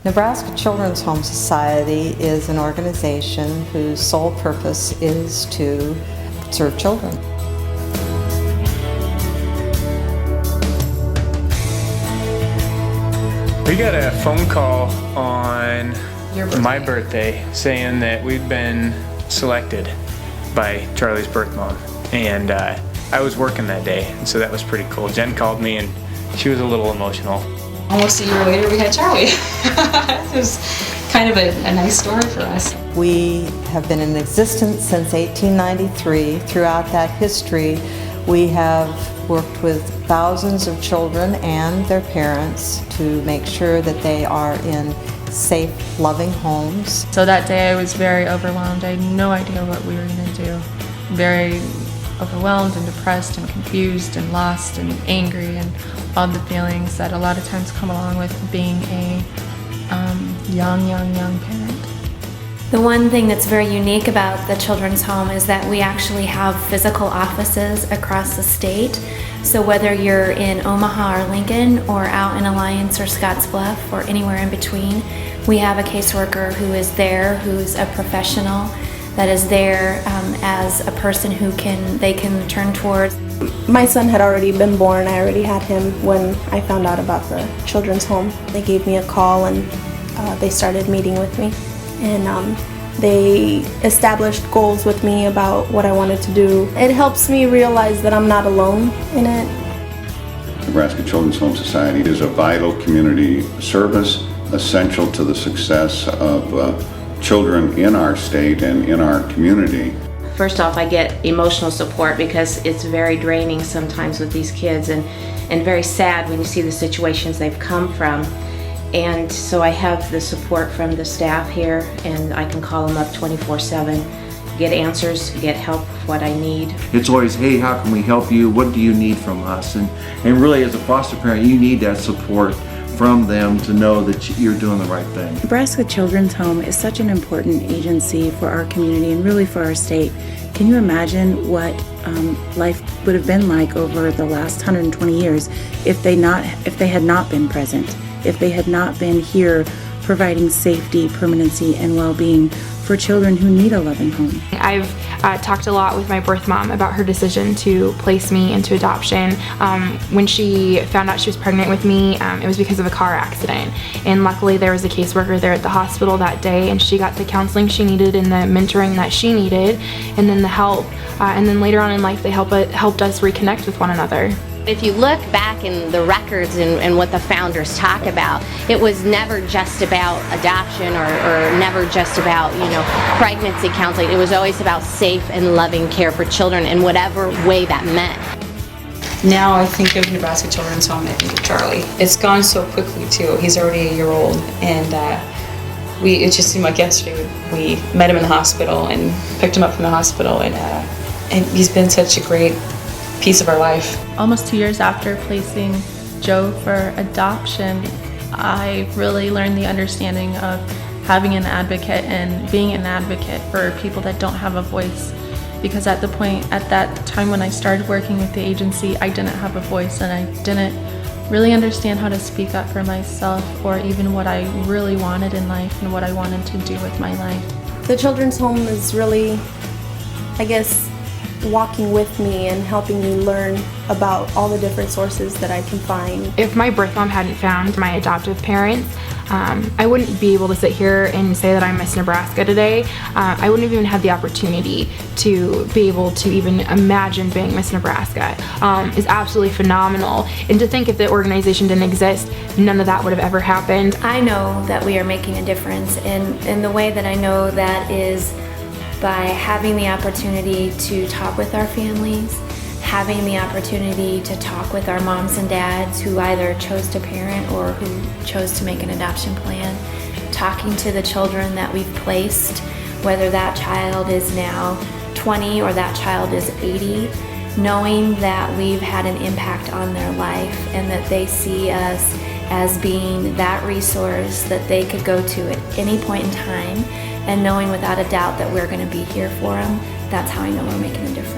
Nebraska Children's Home Society is an organization whose sole purpose is to serve children. We got a phone call on my birthday saying that we'd been selected by Charlie's birth mom, and I was working that day, and so that was pretty cool. Jen called me and she was a little emotional. Almost a year later we had Charlie. It was kind of a nice story for us. We have been in existence since 1893. Throughout that history, we have worked with thousands of children and their parents to make sure that they are in safe, loving homes. So that day I was very overwhelmed. I had no idea what we were going to do. Very overwhelmed and depressed and confused and lost and angry and all the feelings that a lot of times come along with being a young parent. The one thing that's very unique about the Children's Home is that we actually have physical offices across the state. So whether you're in Omaha or Lincoln or out in Alliance or Scottsbluff or anywhere in between, we have a caseworker who is there, who's a professional, that is there as a person who they can turn towards. My son had already been born. I already had him when I found out about the Children's Home. They gave me a call and they started meeting with me. And they established goals with me about what I wanted to do. It helps me realize that I'm not alone in it. Nebraska Children's Home Society is a vital community service essential to the success of children in our state and in our community. First off, I get emotional support because it's very draining sometimes with these kids and very sad when you see the situations they've come from. And so I have the support from the staff here, and I can call them up 24/7, get answers, get help with what I need. It's always, hey, how can we help you? What do you need from us? And really as a foster parent, you need that support from them to know that you're doing the right thing. Nebraska Children's Home is such an important agency for our community and really for our state. Can you imagine what life would have been like over the last 120 years if they had not been present, if they had not been here providing safety, permanency, and well-being for children who need a loving home? I've talked a lot with my birth mom about her decision to place me into adoption. When she found out she was pregnant with me, it was because of a car accident. And luckily there was a caseworker there at the hospital that day, and she got the counseling she needed and the mentoring that she needed, and then the help. And then later on in life they helped us reconnect with one another. If you look back in the records and what the founders talk about, it was never just about adoption or never just about, pregnancy counseling. It was always about safe and loving care for children in whatever way that meant. Now I think of Nebraska Children's Home, I think of Charlie. It's gone so quickly too. He's already a year old, and it just seemed like yesterday we met him in the hospital and picked him up from the hospital, and he's been such a great piece of our life. Almost 2 years after placing Joe for adoption, I really learned the understanding of having an advocate and being an advocate for people that don't have a voice. Because at that time when I started working with the agency, I didn't have a voice and I didn't really understand how to speak up for myself or even what I really wanted in life and what I wanted to do with my life. The Children's Home is really, I guess, walking with me and helping me learn about all the different sources that I can find. If my birth mom hadn't found my adoptive parents, I wouldn't be able to sit here and say that I'm Miss Nebraska today. I wouldn't have even had the opportunity to be able to even imagine being Miss Nebraska. Is absolutely phenomenal. And to think if the organization didn't exist, none of that would have ever happened. I know that we are making a difference, and the way that I know that is by having the opportunity to talk with our families, having the opportunity to talk with our moms and dads who either chose to parent or who chose to make an adoption plan, talking to the children that we've placed, whether that child is now 20 or that child is 80, knowing that we've had an impact on their life and that they see us as being that resource that they could go to at any point in time, and knowing without a doubt that we're going to be here for them, that's how I know we're making a difference.